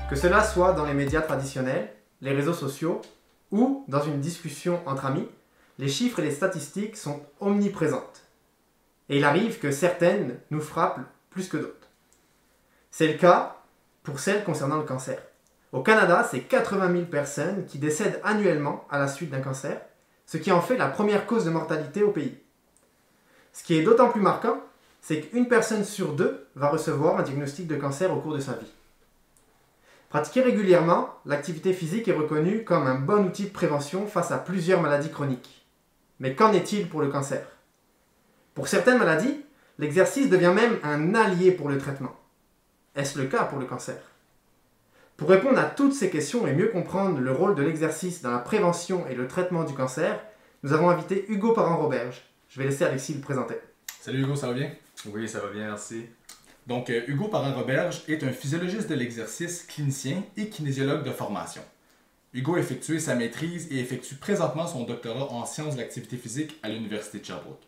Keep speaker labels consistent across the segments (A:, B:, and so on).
A: Que cela soit dans les médias traditionnels, les réseaux sociaux ou dans une discussion entre amis, les chiffres et les statistiques sont omniprésentes. Et il arrive que certaines nous frappent plus que d'autres. C'est le cas pour celles concernant le cancer. Au Canada, c'est 80 000 personnes qui décèdent annuellement à la suite d'un cancer, ce qui en fait la première cause de mortalité au pays. Ce qui est d'autant plus marquant, c'est qu'une personne sur deux va recevoir un diagnostic de cancer au cours de sa vie. Pratiquer régulièrement, l'activité physique est reconnue comme un bon outil de prévention face à plusieurs maladies chroniques. Mais qu'en est-il pour le cancer? Pour certaines maladies, l'exercice devient même un allié pour le traitement. Est-ce le cas pour le cancer? Pour répondre à toutes ces questions et mieux comprendre le rôle de l'exercice dans la prévention et le traitement du cancer, nous avons invité Hugo Parent-Roberge. Je vais laisser Alexis le présenter.
B: Salut Hugo, ça va bien?
C: Oui, ça va bien, merci.
B: Donc, Hugo Parent-Roberge est un physiologiste de l'exercice, clinicien et kinésiologue de formation. Hugo a effectué sa maîtrise et effectue présentement son doctorat en sciences de l'activité physique à l'Université de Sherbrooke.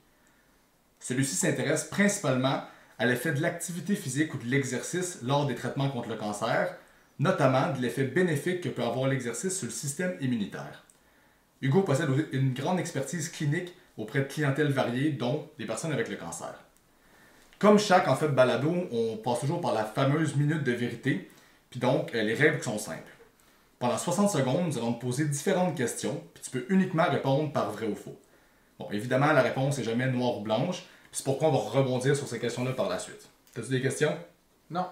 B: Celui-ci s'intéresse principalement à l'effet de l'activité physique ou de l'exercice lors des traitements contre le cancer, notamment de l'effet bénéfique que peut avoir l'exercice sur le système immunitaire. Hugo possède une grande expertise clinique auprès de clientèles variées, dont des personnes avec le cancer. Comme chaque balado, on passe toujours par la fameuse minute de vérité, puis donc les règles sont simples. Pendant 60 secondes, nous allons te poser différentes questions, puis tu peux uniquement répondre par vrai ou faux. Bon, évidemment, la réponse n'est jamais noire ou blanche, puis c'est pourquoi on va rebondir sur ces questions-là par la suite. T'as-tu des questions?
C: Non.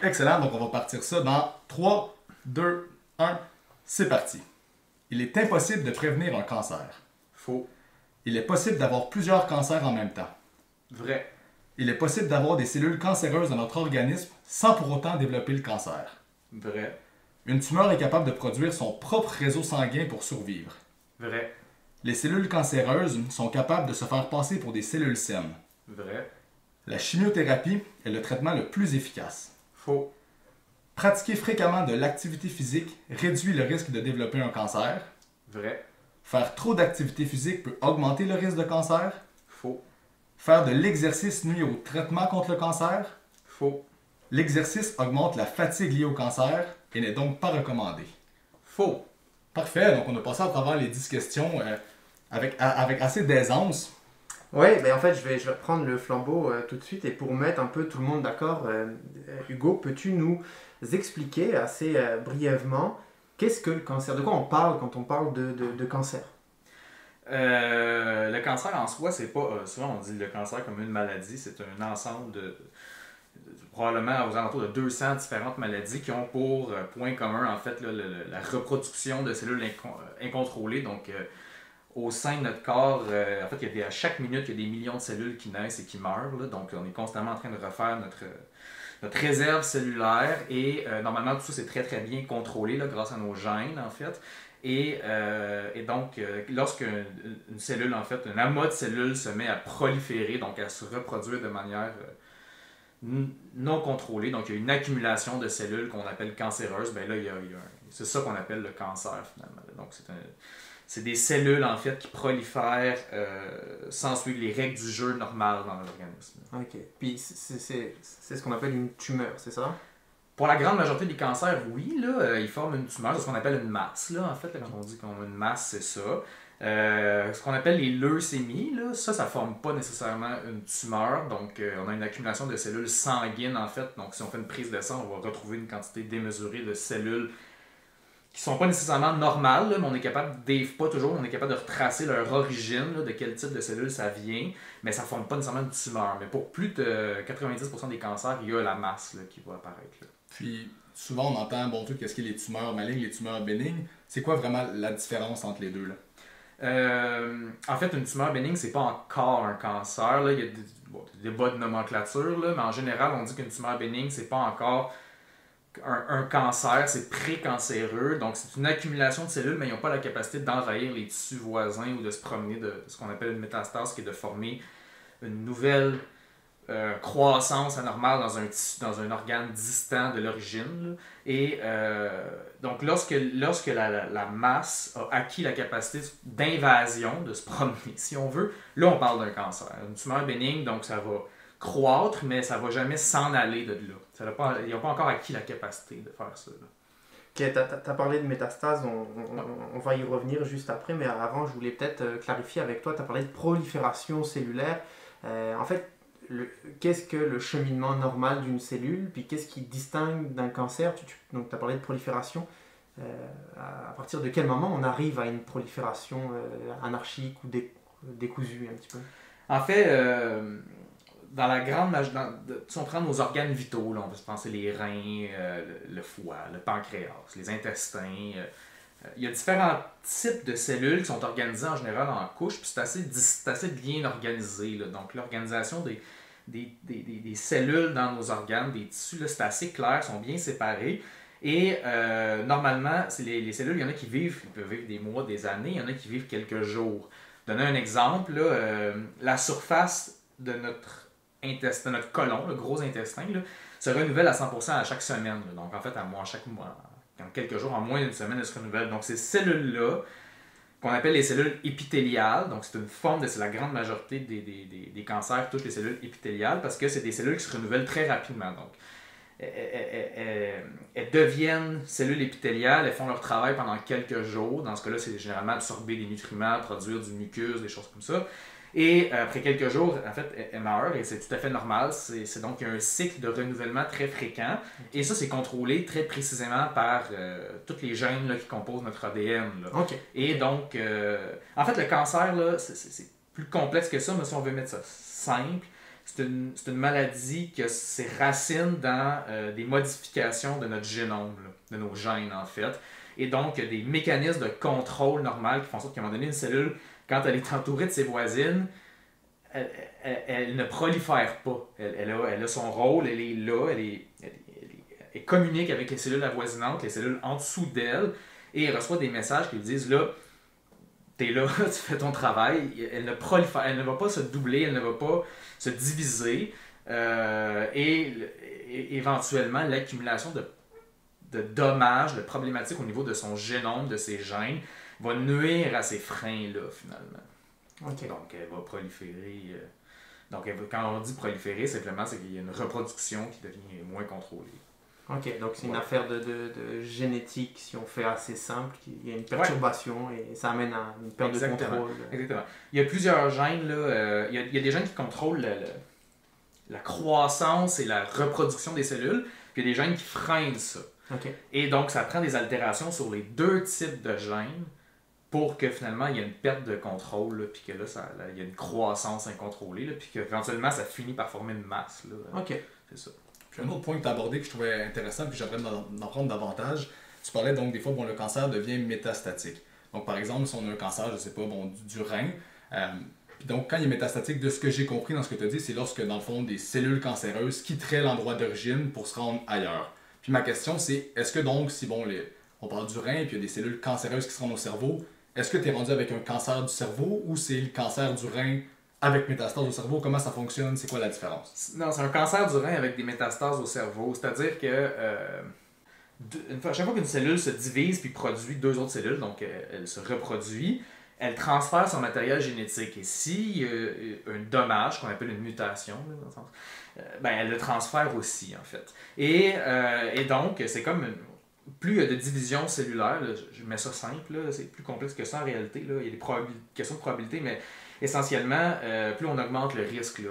B: Excellent, donc on va partir ça dans 3, 2, 1, c'est parti. Il est impossible de prévenir un cancer.
C: Faux.
B: Il est possible d'avoir plusieurs cancers en même temps.
C: Vrai.
B: Il est possible d'avoir des cellules cancéreuses dans notre organisme sans pour autant développer le cancer.
C: Vrai.
B: Une tumeur est capable de produire son propre réseau sanguin pour survivre.
C: Vrai.
B: Les cellules cancéreuses sont capables de se faire passer pour des cellules saines.
C: Vrai.
B: La chimiothérapie est le traitement le plus efficace.
C: Faux.
B: Pratiquer fréquemment de l'activité physique réduit le risque de développer un cancer.
C: Vrai.
B: Faire trop d'activité physique peut augmenter le risque de cancer.
C: Faux.
B: Faire de l'exercice nuit au traitement contre le cancer.
C: Faux.
B: L'exercice augmente la fatigue liée au cancer et n'est donc pas recommandé.
C: Faux.
B: Parfait, donc on a passé à travers les 10 questions avec assez d'aisance.
A: Oui, ben en fait, je vais prendre le flambeau tout de suite et pour mettre un peu tout le monde d'accord, Hugo, peux-tu nous expliquer assez brièvement qu'est-ce que le cancer? De quoi on parle quand on parle de cancer?
C: Le cancer en soi, c'est pas. Souvent, on dit le cancer comme une maladie. C'est un ensemble de probablement aux alentours de 200 différentes maladies qui ont pour point commun, en fait, la reproduction de cellules incontrôlées. Donc, au sein de notre corps, en fait, à chaque minute, il y a des millions de cellules qui naissent et qui meurent. Là. Donc, on est constamment en train de refaire notre réserve cellulaire. Et normalement, tout ça, c'est très, très bien contrôlé là, grâce à nos gènes, en fait. Et donc, lorsqu'une cellule, en fait, un amas de cellules se met à proliférer, donc à se reproduire de manière non contrôlée, donc il y a une accumulation de cellules qu'on appelle cancéreuses, ben là, c'est ça qu'on appelle le cancer, finalement. Donc, c'est des cellules, en fait, qui prolifèrent sans suivre les règles du jeu normal dans l'organisme.
A: Ok. Puis, c'est ce qu'on appelle une tumeur, c'est ça?
C: Pour la grande majorité des cancers, oui, là, ils forment une tumeur, c'est ce qu'on appelle une masse. Là, en fait, là, quand on dit qu'on a une masse, c'est ça. Ce qu'on appelle les leucémies, là, ça ne forme pas nécessairement une tumeur. Donc, on a une accumulation de cellules sanguines, en fait. Donc, si on fait une prise de sang, on va retrouver une quantité démesurée de cellules qui ne sont pas nécessairement normales, là, mais on est capable, pas toujours, on est capable de retracer leur origine, là, de quel type de cellules ça vient, mais ça ne forme pas nécessairement une tumeur. Mais pour plus de 90% des cancers, il y a la masse là, qui va apparaître. Là.
B: Puis, souvent, on entend, qu'est-ce qui est les tumeurs malignes, les tumeurs bénignes. C'est quoi vraiment la différence entre les deux, là?
C: En fait, une tumeur bénigne, c'est pas encore un cancer. Là. Il y a des débats de nomenclature, là, mais en général, on dit qu'une tumeur bénigne, c'est pas encore un cancer, c'est précancéreux. Donc, c'est une accumulation de cellules, mais ils n'ont pas la capacité d'envahir les tissus voisins ou de se promener de ce qu'on appelle une métastase, qui est de former une nouvelle croissance anormale dans un organe distant de l'origine. Et donc, lorsque la masse a acquis la capacité d'invasion, de se promener, si on veut, là, on parle d'un cancer. Une tumeur bénigne, donc ça va croître, mais ça va jamais s'en aller de là. Il n'y a pas encore acquis la capacité de faire ça. Là.
A: Ok, t'as parlé de métastase, on va y revenir juste après, mais avant, je voulais peut-être clarifier avec toi, tu as parlé de prolifération cellulaire. En fait, qu'est-ce que le cheminement normal d'une cellule, puis qu'est-ce qui distingue d'un cancer? Donc, tu as parlé de prolifération. À partir de quel moment on arrive à une prolifération anarchique ou décousue un petit peu?
C: En fait, dans la grande si on prend nos organes vitaux, là, on peut se penser les reins, le foie, le pancréas, les intestins. Il y a différents types de cellules qui sont organisées en général en couches, puis c'est assez bien organisé. Là. Donc l'organisation des cellules dans nos organes, des tissus, là, c'est assez clair, sont bien séparés. Et normalement, les cellules, il y en a qui ils peuvent vivre des mois, des années, il y en a qui vivent quelques jours. Donner un exemple, là, la surface de notre côlon, le gros intestin, là, se renouvelle à 100% à chaque semaine. Là. Donc en fait, chaque mois, en quelques jours, en moins d'une semaine, elles se renouvellent. Donc ces cellules-là, qu'on appelle les cellules épithéliales, donc c'est une forme c'est la grande majorité des cancers qui touchent les cellules épithéliales parce que c'est des cellules qui se renouvellent très rapidement. Donc elles deviennent cellules épithéliales, elles font leur travail pendant quelques jours. Dans ce cas-là, c'est généralement absorber des nutriments, produire du mucus, des choses comme ça. Et après quelques jours, en fait, elles meurent et c'est tout à fait normal. C'est donc il y a un cycle de renouvellement très fréquent. Et ça, c'est contrôlé très précisément par tous les gènes là, qui composent notre ADN. Là.
A: Okay.
C: Et donc, en fait, le cancer, là, c'est plus complexe que ça, mais si on veut mettre ça simple, c'est une maladie qui a ses racines dans des modifications de notre génome, là, de nos gènes en fait. Et donc, il y a des mécanismes de contrôle normal qui font en sorte qu'à un moment donné, une cellule, quand elle est entourée de ses voisines, elle ne prolifère pas. Elle a son rôle, elle est là, elle communique avec les cellules avoisinantes, les cellules en dessous d'elle, et elle reçoit des messages qui lui disent là, t'es là, tu fais ton travail. Elle ne prolifère, elle ne va pas se doubler, elle ne va pas se diviser, et éventuellement l'accumulation de dommages, de problématiques au niveau de son génome, de ses gènes, va nuire à ces freins-là, finalement.
A: Okay.
C: Donc, elle va proliférer. Quand on dit proliférer, simplement, c'est qu'il y a une reproduction qui devient moins contrôlée.
A: Ok, donc c'est une affaire de génétique, si on fait assez simple, il y a une perturbation et ça amène à une perte de contrôle.
C: Exactement. Il y a plusieurs gènes, là. Il y a des gènes qui contrôlent la croissance et la reproduction des cellules, puis il y a des gènes qui freinent ça.
A: Okay.
C: Et donc, ça prend des altérations sur les deux types de gènes pour que finalement il y ait une perte de contrôle, là, puis que là, il y a une croissance incontrôlée, là, puis qu'éventuellement ça finit par former une masse. Là.
A: Ok.
C: C'est ça.
B: Puis un autre point que tu as abordé que je trouvais intéressant, puis j'aimerais en prendre davantage, tu parlais donc des fois le cancer devient métastatique. Donc par exemple, si on a un cancer, je sais pas, du rein, puis donc quand il est métastatique, de ce que j'ai compris dans ce que tu as dit, c'est lorsque dans le fond des cellules cancéreuses quitteraient l'endroit d'origine pour se rendre ailleurs. Puis ma question c'est, est-ce que donc, si on parle du rein, puis il y a des cellules cancéreuses qui se rendent au cerveau, est-ce que tu es rendu avec un cancer du cerveau ou c'est le cancer du rein avec métastase au cerveau? Comment ça fonctionne? C'est quoi la différence?
C: Non, c'est un cancer du rein avec des métastases au cerveau. C'est-à-dire que chaque fois qu'une cellule se divise puis produit deux autres cellules, donc elle se reproduit, elle transfère son matériel génétique. Et s'il y a un dommage, qu'on appelle une mutation, là, dans le sens, elle le transfère aussi, en fait. Et donc, c'est comme plus il y a de division cellulaire, là, je mets ça simple, là, c'est plus complexe que ça en réalité, là, il y a des questions de probabilité, mais essentiellement, plus on augmente le risque. Là,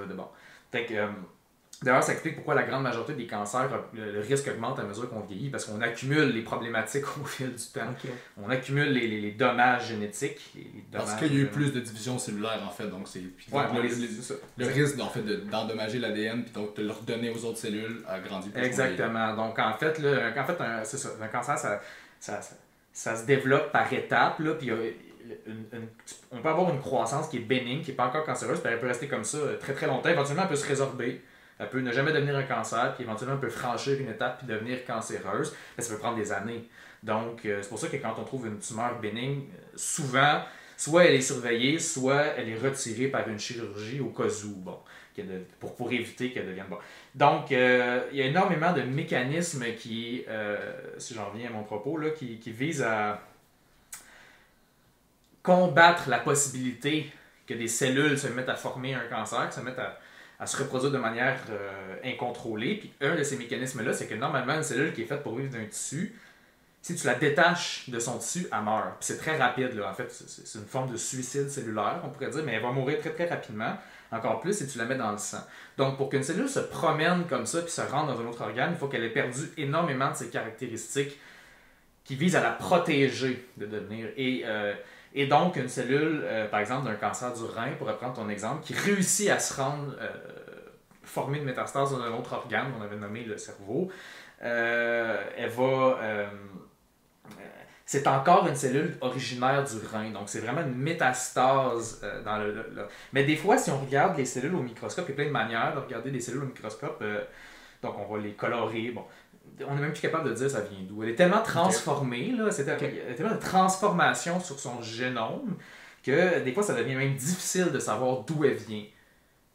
C: d'ailleurs, ça explique pourquoi la grande majorité des cancers, le risque augmente à mesure qu'on vieillit, parce qu'on accumule les problématiques au fil du temps.
A: Okay.
C: On accumule les dommages génétiques.
B: Parce qu'il y a eu plus de division cellulaire, en fait. Donc, c'est le risque en fait, d'endommager l'ADN puis donc de le redonner aux autres cellules a grandi plus.
C: Exactement. Donc, en fait, c'est ça. Un cancer, ça se développe par étapes. Là, puis on peut avoir une croissance qui est bénigne, qui n'est pas encore cancéreuse, puis elle peut rester comme ça très très longtemps. Éventuellement, elle peut se résorber. Elle peut ne jamais devenir un cancer, puis éventuellement, elle peut franchir une étape puis devenir cancéreuse. Mais ça peut prendre des années. Donc, c'est pour ça que quand on trouve une tumeur bénigne, souvent, soit elle est surveillée, soit elle est retirée par une chirurgie au cas où, bon, pour éviter qu'elle devienne bon. Donc, il y a énormément de mécanismes qui, si j'en reviens à mon propos, là, qui visent à combattre la possibilité que des cellules se mettent à former un cancer, se mettent à à se reproduire de manière incontrôlée. Puis un de ces mécanismes-là, c'est que normalement, une cellule qui est faite pour vivre d'un tissu, si tu la détaches de son tissu, elle meurt. Puis c'est très rapide, là. En fait, c'est une forme de suicide cellulaire, on pourrait dire, mais elle va mourir très très rapidement. Encore plus si tu la mets dans le sang. Donc, pour qu'une cellule se promène comme ça puis se rende dans un autre organe, il faut qu'elle ait perdu énormément de ses caractéristiques qui visent à la protéger de devenir. Et donc, une cellule, par exemple, d'un cancer du rein, pour reprendre ton exemple, qui réussit à se rendre, former une métastase dans un autre organe, on avait nommé le cerveau, elle va... c'est encore une cellule originaire du rein. Donc, c'est vraiment une métastase dans Mais des fois, si on regarde les cellules au microscope, il y a plein de manières de regarder des cellules au microscope. Donc, on va les colorer. Bon, on n'est même plus capable de dire ça vient d'où. Elle est tellement transformée, là, il y a tellement de transformation sur son génome que des fois, ça devient même difficile de savoir d'où elle vient.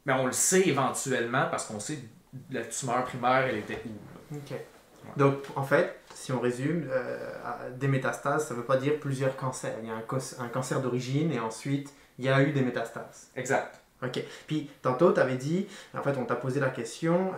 C: Mais on le sait éventuellement parce qu'on sait la tumeur primaire, elle était où.
A: Ok. Ouais. Donc, en fait, si on résume, des métastases, ça ne veut pas dire plusieurs cancers. Il y a un cancer d'origine et ensuite, il y a eu des métastases.
C: Exact.
A: Ok. Puis, tantôt, tu avais dit, en fait, on t'a posé la question,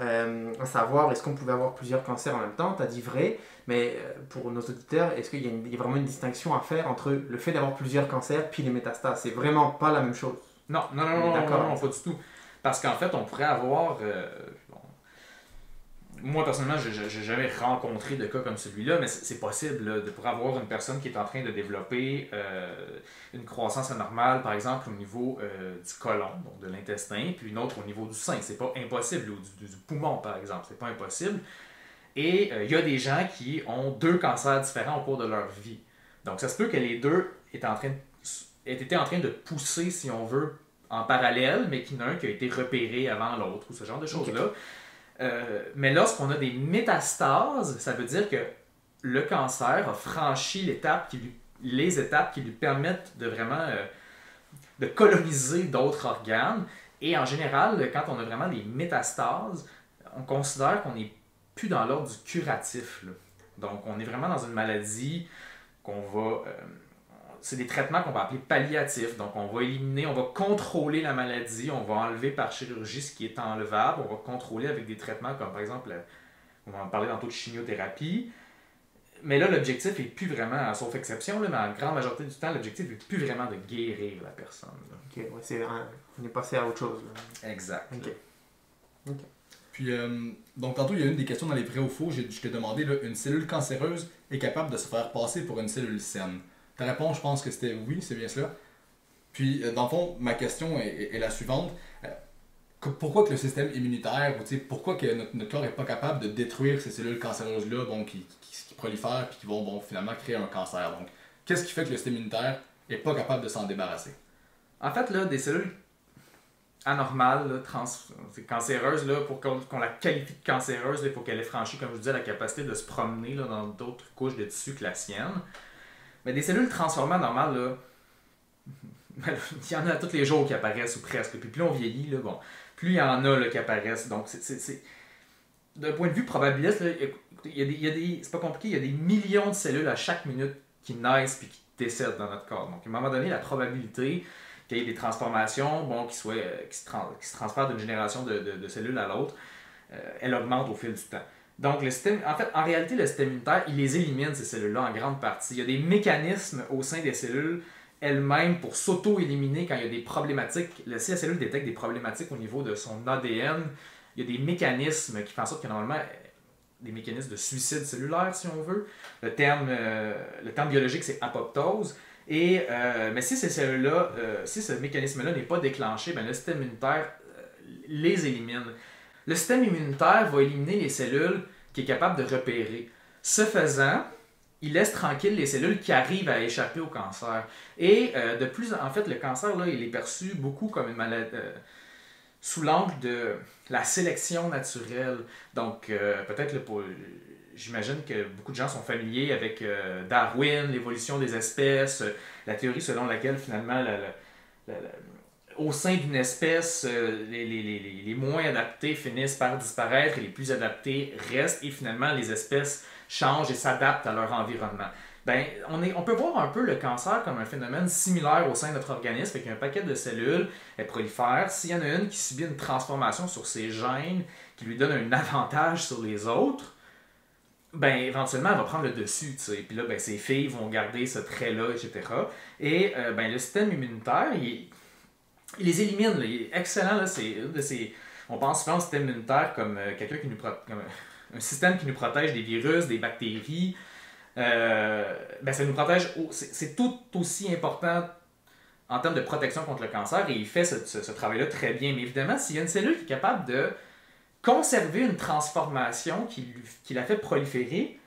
A: à savoir, est-ce qu'on pouvait avoir plusieurs cancers en même temps? Tu as dit vrai, mais pour nos auditeurs, est-ce qu'il y a vraiment une distinction à faire entre le fait d'avoir plusieurs cancers puis les métastases? C'est vraiment pas la même chose.
C: Non, pas du tout. Parce qu'en fait, on pourrait avoir... Moi, personnellement, je n'ai jamais rencontré de cas comme celui-là, mais c'est possible là, de pouvoir avoir une personne qui est en train de développer une croissance anormale, par exemple, au niveau du côlon, donc de l'intestin, puis une autre au niveau du sein. C'est pas impossible, ou du poumon, par exemple. C'est pas impossible. Et il y a des gens qui ont 2 cancers différents au cours de leur vie. Donc, ça se peut que les deux aient été en train de pousser, si on veut, en parallèle, mais qu'il y en a un qui a été repéré avant l'autre, ou ce genre de choses-là. Okay. Mais lorsqu'on a des métastases, ça veut dire que le cancer a franchi les étapes qui lui permettent de vraiment de coloniser d'autres organes. Et en général, quand on a vraiment des métastases, on considère qu'on n'est plus dans l'ordre du curatif, là. Donc, on est vraiment dans une maladie qu'on va... c'est des traitements qu'on va appeler palliatifs. Donc, on va éliminer, on va contrôler la maladie, on va enlever par chirurgie ce qui est enlevable, on va contrôler avec des traitements comme, par exemple, on va en parler tantôt de chimiothérapie. Mais là, l'objectif n'est plus vraiment, sauf exception, là, mais en grande majorité du temps, l'objectif n'est plus vraiment de guérir la personne. Là.
A: Ok, ouais, on est passé à autre chose. Là.
C: Exact.
A: Ok.
B: Puis, donc tantôt, il y a une des questions dans les vrais ou faux. Je t'ai demandé, là, une cellule cancéreuse est capable de se faire passer pour une cellule saine. Ta réponse, je pense que c'était oui, c'est bien cela. Puis, dans le fond, ma question est la suivante. Pourquoi que le système immunitaire, ou pourquoi que notre corps n'est pas capable de détruire ces cellules cancéreuses-là qui prolifèrent et qui vont finalement créer un cancer? Donc, qu'est-ce qui fait que le système immunitaire n'est pas capable de s'en débarrasser?
C: En fait, là, des cellules anormales, là, cancéreuses, là, pour qu'on la qualifie de cancéreuse, il faut qu'elle ait franchi, comme je vous disais, la capacité de se promener là, dans d'autres couches de tissu que la sienne. Mais des cellules transformées normales, là, il y en a tous les jours qui apparaissent, ou presque. Puis plus on vieillit, là, bon, plus il y en a là, qui apparaissent. Donc, d'un point de vue probabiliste, là, c'est pas compliqué, il y a des millions de cellules à chaque minute qui naissent et qui décèdent dans notre corps. Donc, à un moment donné, la probabilité qu'il y ait des transformations qui se transfèrent d'une génération de cellules à l'autre, elle augmente au fil du temps. Donc, en réalité, le système immunitaire, il les élimine, ces cellules-là, en grande partie. Il y a des mécanismes au sein des cellules elles-mêmes pour s'auto-éliminer quand il y a des problématiques. Si la cellule détecte des problématiques au niveau de son ADN, il y a des mécanismes qui font en sorte que normalement, des mécanismes de suicide cellulaire, si on veut. Le terme biologique, c'est apoptose. Mais si ces cellules-là, si ce mécanisme-là n'est pas déclenché, le système immunitaire les élimine. Le système immunitaire va éliminer les cellules qu'il est capable de repérer. Ce faisant, il laisse tranquille les cellules qui arrivent à échapper au cancer. Et en fait, le cancer, là, il est perçu beaucoup comme une maladie sous l'angle de la sélection naturelle. Donc, peut-être j'imagine que beaucoup de gens sont familiers avec Darwin, l'évolution des espèces, la théorie selon laquelle finalement au sein d'une espèce, les moins adaptés finissent par disparaître et les plus adaptés restent et finalement les espèces changent et s'adaptent à leur environnement. Ben, on peut voir un peu le cancer comme un phénomène similaire au sein de notre organisme, avec un paquet de cellules, elles prolifèrent. S'il y en a une qui subit une transformation sur ses gènes, qui lui donne un avantage sur les autres, ben éventuellement elle va prendre le dessus, tu sais. Puis là, ben, ses filles vont garder ce trait-là, etc. Et ben, le système immunitaire, il les élimine, là. Il est excellent, là. C'est une de ces... On pense souvent au système immunitaire comme quelqu'un qui nous comme un système qui nous protège des virus, des bactéries. Ben, ça nous protège. C'est tout aussi important en termes de protection contre le cancer et il fait ce travail-là très bien. Mais évidemment, s'il y a une cellule qui est capable de conserver une transformation qui la fait proliférer,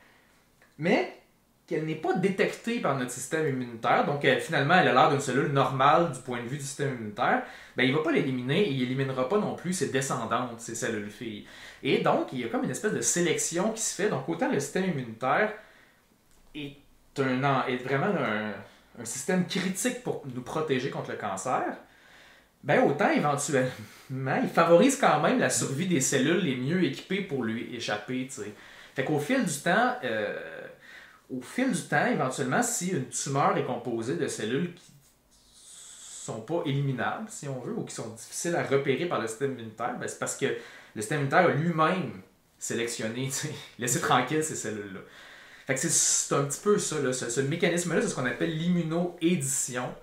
C: mais qu'elle n'est pas détectée par notre système immunitaire, donc finalement elle a l'air d'une cellule normale du point de vue du système immunitaire, ben, il ne va pas l'éliminer et il n'éliminera pas non plus ses descendantes, ces cellules filles. Et donc, il y a comme une espèce de sélection qui se fait. Donc, autant le système immunitaire est vraiment un système critique pour nous protéger contre le cancer, ben autant éventuellement, il favorise quand même la survie des cellules les mieux équipées pour lui échapper, tu sais. Fait qu'au fil du temps, éventuellement, si une tumeur est composée de cellules qui sont pas éliminables, si on veut, ou qui sont difficiles à repérer par le système immunitaire, ben c'est parce que le système immunitaire a lui-même sélectionné, laissé tranquille ces cellules-là. Fait que c'est un petit peu ça, là. Ce mécanisme-là, c'est ce qu'on appelle l'immunoédition.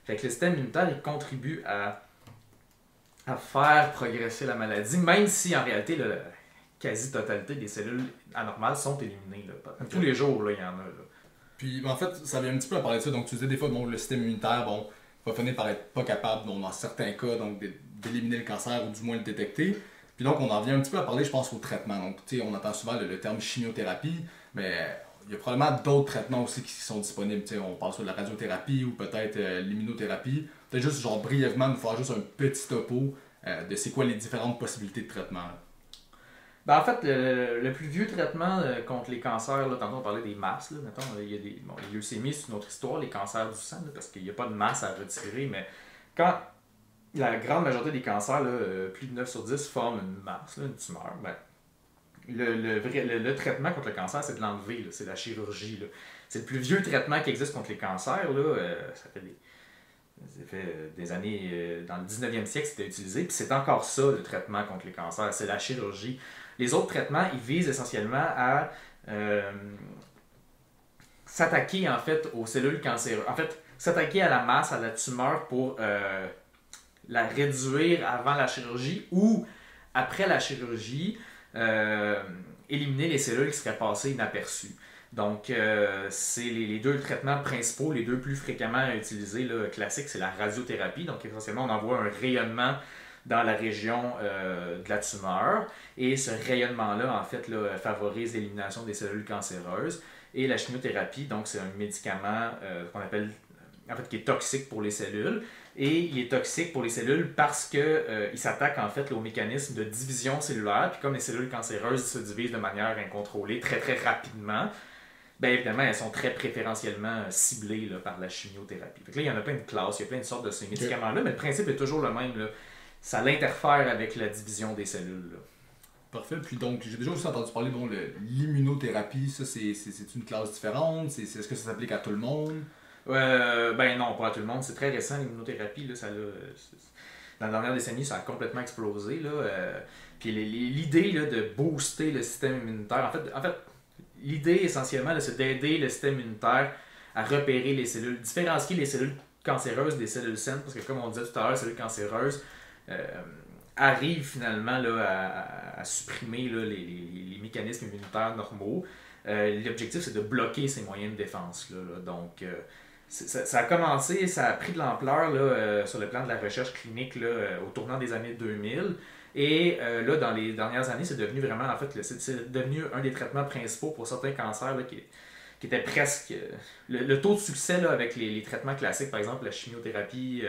C: Fait que le système immunitaire, il contribue à faire progresser la maladie, même si en réalité, la quasi-totalité des cellules anormales sont éliminées. Là. Tous les jours, là, il y en a. Là.
B: Puis en fait, ça vient un petit peu à parler de ça. Donc tu disais des fois, bon, le système immunitaire, va finir par être pas capable, dans certains cas, donc d'éliminer le cancer ou du moins le détecter. Puis donc on en vient un petit peu à parler, je pense, au traitement. Donc tu sais, on entend souvent le terme chimiothérapie, mais il y a probablement d'autres traitements aussi qui sont disponibles. Tu sais, on parle sur de la radiothérapie ou peut-être l'immunothérapie. Peut-être juste genre brièvement nous faire juste un petit topo de c'est quoi les différentes possibilités de traitement. Là.
C: Ben, en fait, le plus vieux traitement contre les cancers, là, tantôt on parlait des masses, là, mettons, il y a les leucémies, c'est une autre histoire, les cancers du sang, là, parce qu'il n'y a pas de masse à retirer, mais quand la grande majorité des cancers, là, plus de 9 sur 10, forment une masse, là, une tumeur, ben, le traitement contre le cancer, c'est de l'enlever, c'est la chirurgie. Là. C'est le plus vieux traitement qui existe contre les cancers, là, ça fait des années, dans le 19e siècle, c'était utilisé, puis c'est encore ça, le traitement contre les cancers, c'est la chirurgie. Les autres traitements, ils visent essentiellement à s'attaquer en fait aux cellules cancéreuses. En fait, s'attaquer à la masse, à la tumeur pour la réduire avant la chirurgie ou après la chirurgie, éliminer les cellules qui seraient passées inaperçues. Donc, c'est les deux traitements principaux, les deux plus fréquemment utilisés, là, classiques, c'est la radiothérapie. Donc, essentiellement, on envoie un rayonnement dans la région de la tumeur. Et ce rayonnement-là, en fait, là, favorise l'élimination des cellules cancéreuses. Et la chimiothérapie, donc, c'est un médicament qu'on appelle, en fait, qui est toxique pour les cellules. Et il est toxique pour les cellules parce qu'il s'attaque, en fait, là, au mécanisme de division cellulaire. Puis comme les cellules cancéreuses se divisent de manière incontrôlée, très, très rapidement, bien évidemment, elles sont très préférentiellement ciblées là, par la chimiothérapie. Fait que là, il y en a plein de classes, il y a plein de sortes de ces médicaments-là, mais le principe est toujours le même. Là. Ça l'interfère avec la division des cellules. Là.
B: Parfait. Puis donc, j'ai déjà aussi entendu parler de l'immunothérapie. Ça, c'est une classe différente? Est-ce que ça s'applique à tout le monde?
C: Ben non, pas à tout le monde. C'est très récent, l'immunothérapie. Là, dans la dernière décennie, ça a complètement explosé. Là, puis l'idée là, de booster le système immunitaire, en fait l'idée essentiellement, là, c'est d'aider le système immunitaire à repérer les cellules, différencier les cellules cancéreuses des cellules saines, parce que comme on disait tout à l'heure, les cellules cancéreuses arrivent finalement là, à supprimer là, les mécanismes immunitaires normaux. L'objectif, c'est de bloquer ces moyens de défense. Là. Donc, ça a commencé, ça a pris de l'ampleur là, sur le plan de la recherche clinique là, au tournant des années 2000. Et là, dans les dernières années, c'est devenu vraiment, en fait, c'est devenu un des traitements principaux pour certains cancers là, qui était presque... Le taux de succès là, avec les traitements classiques, par exemple la chimiothérapie,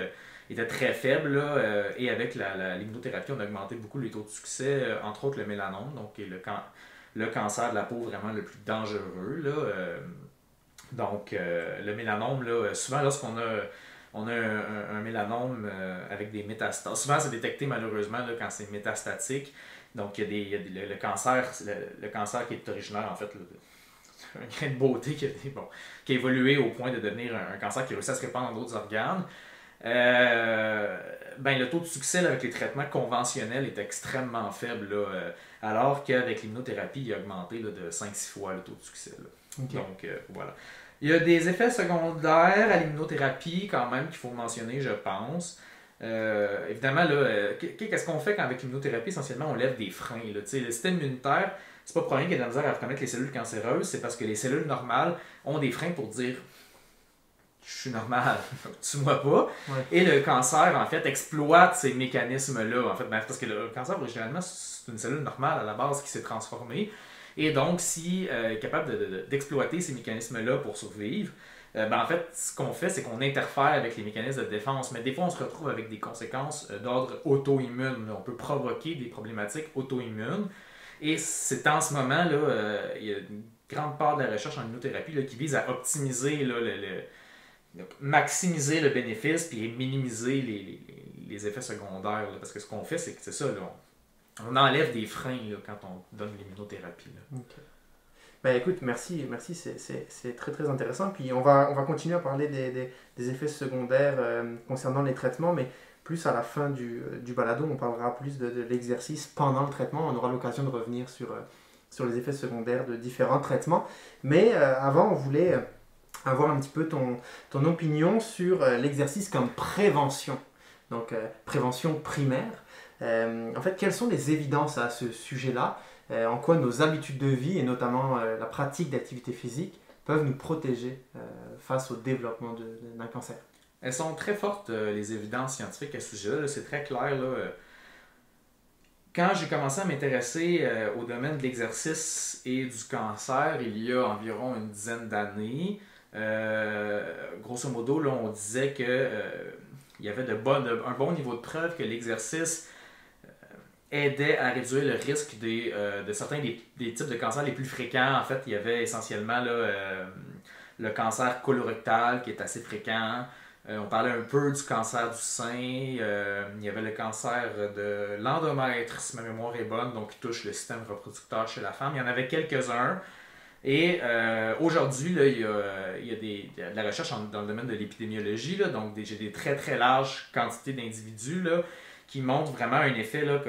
C: était très faible. Là, et avec l'immunothérapie, on a augmenté beaucoup les taux de succès, entre autres le mélanome, donc le cancer de la peau vraiment le plus dangereux. Là, donc, le mélanome, là, souvent lorsqu'on a... On a un mélanome avec des métastases. Souvent, c'est détecté malheureusement là, quand c'est métastatique. Donc, il y a le cancer qui est originaire, en fait, là, un grain de beauté qui a évolué au point de devenir un cancer qui réussit à se répandre dans d'autres organes, le taux de succès là, avec les traitements conventionnels est extrêmement faible, là, alors qu'avec l'immunothérapie, il a augmenté là, de 5-6 fois le taux de succès. Là.
A: Okay.
C: Donc, voilà. Il y a des effets secondaires à l'immunothérapie quand même qu'il faut mentionner, je pense. Évidemment, là, qu'est-ce qu'on fait quand avec l'immunothérapie? Essentiellement, on lève des freins. Là. Le système immunitaire, c'est pas pour rien qu'il y a de la misère à reconnaître les cellules cancéreuses, c'est parce que les cellules normales ont des freins pour dire je suis normal, tue-moi pas.
A: Ouais.
C: Et le cancer, en fait, exploite ces mécanismes-là. En fait, parce que le cancer, originalement, c'est une cellule normale à la base qui s'est transformée. Et donc, si est capable d'exploiter ces mécanismes-là pour survivre, en fait, ce qu'on fait, c'est qu'on interfère avec les mécanismes de défense. Mais des fois, on se retrouve avec des conséquences d'ordre auto-immune. On peut provoquer des problématiques auto-immunes. Et c'est en ce moment, là, il y a une grande part de la recherche en immunothérapie là, qui vise à optimiser, là, maximiser le bénéfice puis minimiser les effets secondaires. Là, parce que ce qu'on fait, c'est ça. Là, on enlève des freins là, quand on donne l'immunothérapie. Là.
A: Okay. Ben écoute, merci c'est très très intéressant. Puis on va continuer à parler des effets secondaires concernant les traitements, mais plus à la fin du balado, on parlera plus de l'exercice pendant le traitement. On aura l'occasion de revenir sur les effets secondaires de différents traitements. Mais avant, on voulait avoir un petit peu ton opinion sur l'exercice comme prévention. Donc prévention primaire. En fait, quelles sont les évidences à ce sujet-là? En quoi nos habitudes de vie et notamment la pratique d'activité physique peuvent nous protéger face au développement d'un cancer?
C: Elles sont très fortes, les évidences scientifiques à ce sujet-là. C'est très clair. Là, quand j'ai commencé à m'intéresser au domaine de l'exercice et du cancer, il y a environ une dizaine d'années, grosso modo, là, on disait que il y avait un bon niveau de preuve que l'exercice aidait à réduire le risque de certains des types de cancers les plus fréquents. En fait, il y avait essentiellement là, le cancer colorectal qui est assez fréquent. On parlait un peu du cancer du sein. Il y avait le cancer de l'endomètre, si ma mémoire est bonne, donc qui touche le système reproducteur chez la femme. Il y en avait quelques-uns. Et aujourd'hui, là, il y a de la recherche dans le domaine de l'épidémiologie, là, donc j'ai des très très larges quantités d'individus là, qui montrent vraiment un effet là,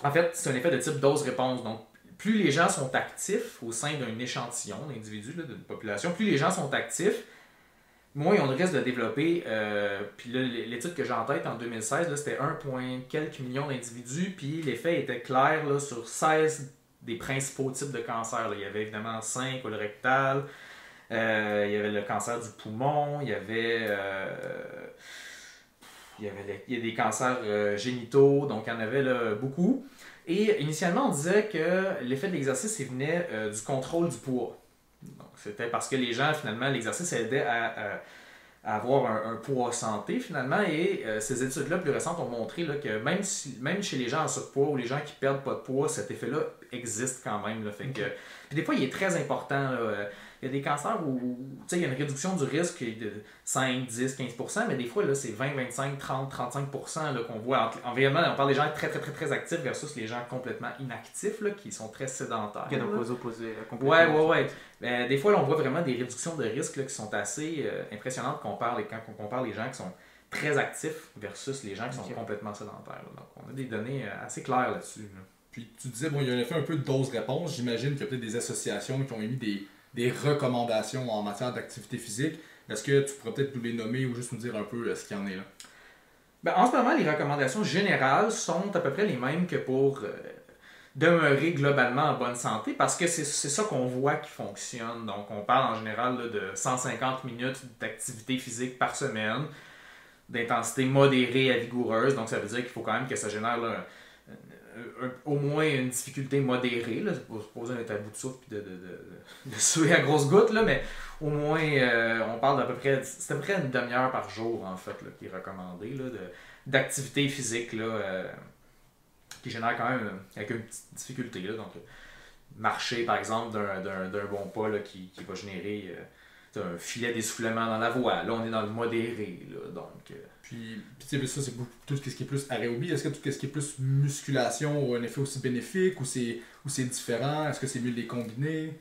C: en fait, c'est un effet de type dose-réponse. Donc, plus les gens sont actifs au sein d'un échantillon d'individus, d'une population, plus les gens sont actifs, moins ils ont le risque de développer. Puis là, l'étude que j'ai en tête en 2016, là, c'était 1, quelques millions d'individus, puis l'effet était clair là, sur 16 des principaux types de cancers. Là. Il y avait évidemment sein, colorectal, il y avait le cancer du poumon, il y a des cancers génitaux, donc il y en avait là, beaucoup. Et initialement, on disait que l'effet de l'exercice il venait du contrôle du poids. Donc, c'était parce que les gens, finalement, l'exercice aidait à avoir un poids santé, finalement. Et ces études-là plus récentes ont montré là, que même chez les gens en surpoids ou les gens qui perdent pas de poids, cet effet-là existe quand même. Là, fait que, puis des fois, il est très important. Là, il y a des cancers où il y a une réduction du risque de 5, 10, 15%, mais des fois, là, c'est 20, 25, 30, 35% là, qu'on voit. Environnement, on parle des gens très, très, très, très actifs versus les gens complètement inactifs, là, qui sont très sédentaires.
A: Okay, donc aux opposés.
C: Ouais. Mais des fois, là, on voit vraiment des réductions de risque là, qui sont assez impressionnantes quand on compare les gens qui sont très actifs versus les gens qui sont complètement sédentaires. Là. Donc, on a des données assez claires là-dessus. Là.
B: Puis tu disais, bon, il y a un effet un peu de dose-réponse. J'imagine qu'il y a peut-être des associations qui ont émis des recommandations en matière d'activité physique. Est-ce que tu pourrais peut-être nous les nommer ou juste nous dire un peu ce qu'il y en est là?
C: Ben, en ce moment, les recommandations générales sont à peu près les mêmes que pour demeurer globalement en bonne santé parce que c'est ça qu'on voit qui fonctionne. Donc, on parle en général là, de 150 minutes d'activité physique par semaine, d'intensité modérée à vigoureuse. Donc, ça veut dire qu'il faut quand même que ça génère là, au moins une difficulté modérée. Là. C'est pas supposé être à bout de souffle et de suer à grosses gouttes, là, mais au moins, on parle d'à peu près, c'est à peu près une demi-heure par jour, en fait, là, qui est recommandé, là, d'activité physique, là, qui génère quand même avec une petite difficulté. Là, donc, marcher, par exemple, d'un bon pas là, qui va générer un filet d'essoufflement dans la voie. Là, on est dans le modéré. Là, donc,
B: Puis ça, c'est tout ce qui est plus aérobie. Est-ce que tout ce qui est plus musculation a un effet aussi bénéfique ou c'est différent? Est-ce que c'est mieux de les combiner?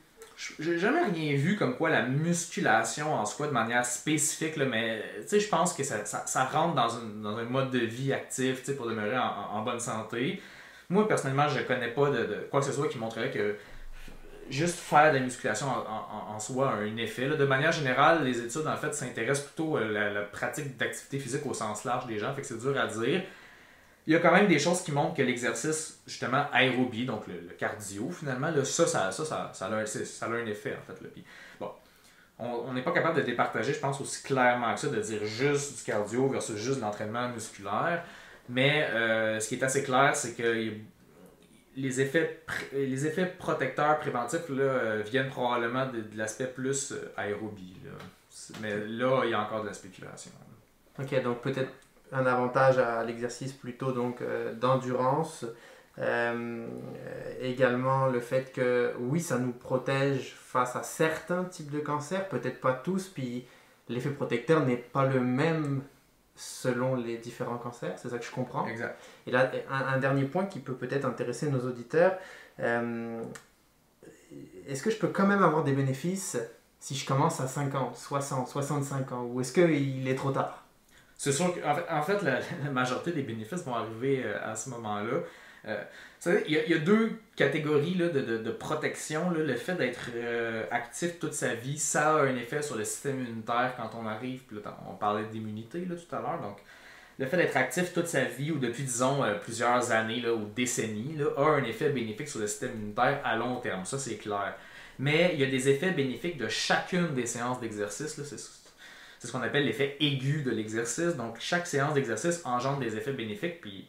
C: j'ai jamais rien vu comme quoi la musculation en soi de manière spécifique, là, mais je pense que ça rentre dans un mode de vie actif pour demeurer en bonne santé. Moi, personnellement, je connais pas de quoi que ce soit qui montrerait que juste faire de la musculation en soi a un effet. Là. De manière générale, les études en fait s'intéressent plutôt à la pratique d'activité physique au sens large des gens, fait que c'est dur à dire. Il y a quand même des choses qui montrent que l'exercice, justement, aérobie, donc le cardio, finalement, là, ça a un effet, en fait. Là. Puis, bon, on n'est pas capable de départager, je pense, aussi clairement que ça, de dire juste du cardio versus juste de l'entraînement musculaire. Mais ce qui est assez clair, c'est que les effets protecteurs préventifs là, viennent probablement de l'aspect plus aérobie. Là. Mais là, il y a encore de la spéculation.
A: Ok, donc peut-être un avantage à l'exercice plutôt donc d'endurance. Également le fait que oui, ça nous protège face à certains types de cancers, peut-être pas tous, puis l'effet protecteur n'est pas le même selon les différents cancers, c'est ça que je comprends.
C: Exact.
A: Et là, un dernier point qui peut peut-être intéresser nos auditeurs, est-ce que je peux quand même avoir des bénéfices si je commence à 50, 60, 65 ans, ou est-ce qu'il est trop tard?
C: C'est sûr qu'en fait, la majorité des bénéfices vont arriver à ce moment-là. Il y a deux catégories là, de protection. Là. Le fait d'être actif toute sa vie, ça a un effet sur le système immunitaire quand on arrive. Puis là, on parlait d'immunité là, tout à l'heure. Donc, le fait d'être actif toute sa vie ou depuis, disons, plusieurs années là, ou décennies, là, a un effet bénéfique sur le système immunitaire à long terme. Ça, c'est clair. Mais il y a des effets bénéfiques de chacune des séances d'exercice. Là. C'est ce qu'on appelle l'effet aigu de l'exercice. Donc, chaque séance d'exercice engendre des effets bénéfiques. Puis,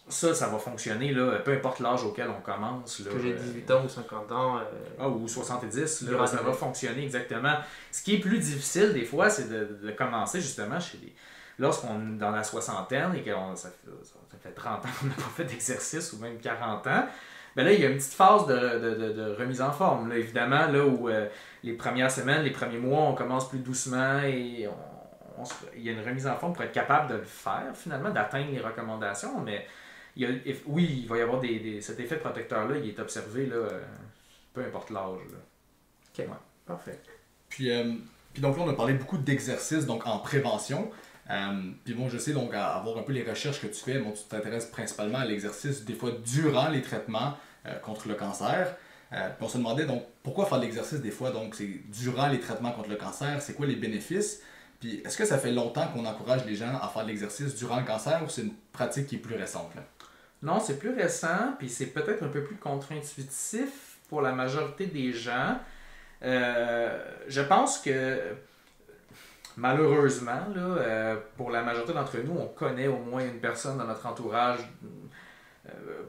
C: ça va fonctionner, là, peu importe l'âge auquel on commence. Là,
A: que j'ai 18 ans ou 50 ans.
C: Ou 70, là, ça va fonctionner exactement. Ce qui est plus difficile, des fois, c'est de commencer justement lorsqu'on est dans la soixantaine et que ça fait 30 ans qu'on n'a pas fait d'exercice ou même 40 ans. Ben là, il y a une petite phase de remise en forme. Là, évidemment, là où les premières semaines, les premiers mois, on commence plus doucement et il y a une remise en forme pour être capable de le faire, finalement, d'atteindre les recommandations. Mais oui, il va y avoir cet effet protecteur-là, il est observé, là, peu importe l'âge. Là.
A: Ok, ouais. Parfait.
B: Puis donc là, on a parlé beaucoup d'exercices donc en prévention. Puis bon, je sais donc à voir un peu les recherches que tu fais, bon, tu t'intéresses principalement à l'exercice des fois durant les traitements contre le cancer. Puis on se demandait donc pourquoi faire de l'exercice des fois, donc c'est durant les traitements contre le cancer, c'est quoi les bénéfices? Puis est-ce que ça fait longtemps qu'on encourage les gens à faire de l'exercice durant le cancer ou c'est une pratique qui est plus récente? Là?
C: Non, c'est plus récent, puis c'est peut-être un peu plus contre-intuitif pour la majorité des gens. Je pense que malheureusement, là, pour la majorité d'entre nous, on connaît au moins une personne dans notre entourage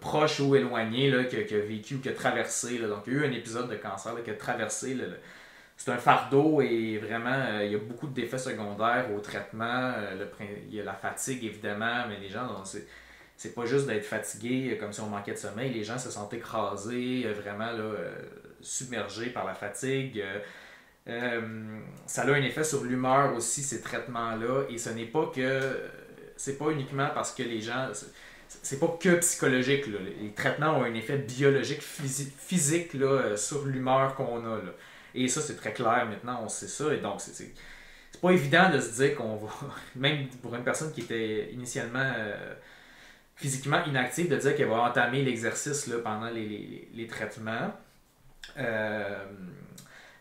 C: proche ou éloigné là, qui a vécu ou qui a traversé. Là, donc, il y a eu un épisode de cancer là, qui a traversé. C'est un fardeau et vraiment, il y a beaucoup d'effets secondaires au traitement. Il y a la fatigue, évidemment, mais les gens, c'est pas juste d'être fatigué comme si on manquait de sommeil. Les gens se sentent écrasés, vraiment là, submergés par la fatigue. Ça a un effet sur l'humeur aussi, ces traitements-là. Et ce n'est pas c'est pas uniquement parce que les gens... C'est pas que psychologique. Là. Les traitements ont un effet biologique, physique là, sur l'humeur qu'on a. Là. Et ça, c'est très clair maintenant, on sait ça. Et donc, c'est pas évident de se dire qu'on va... Même pour une personne qui était initialement... physiquement inactive, de dire qu'elle va entamer l'exercice là, pendant les traitements.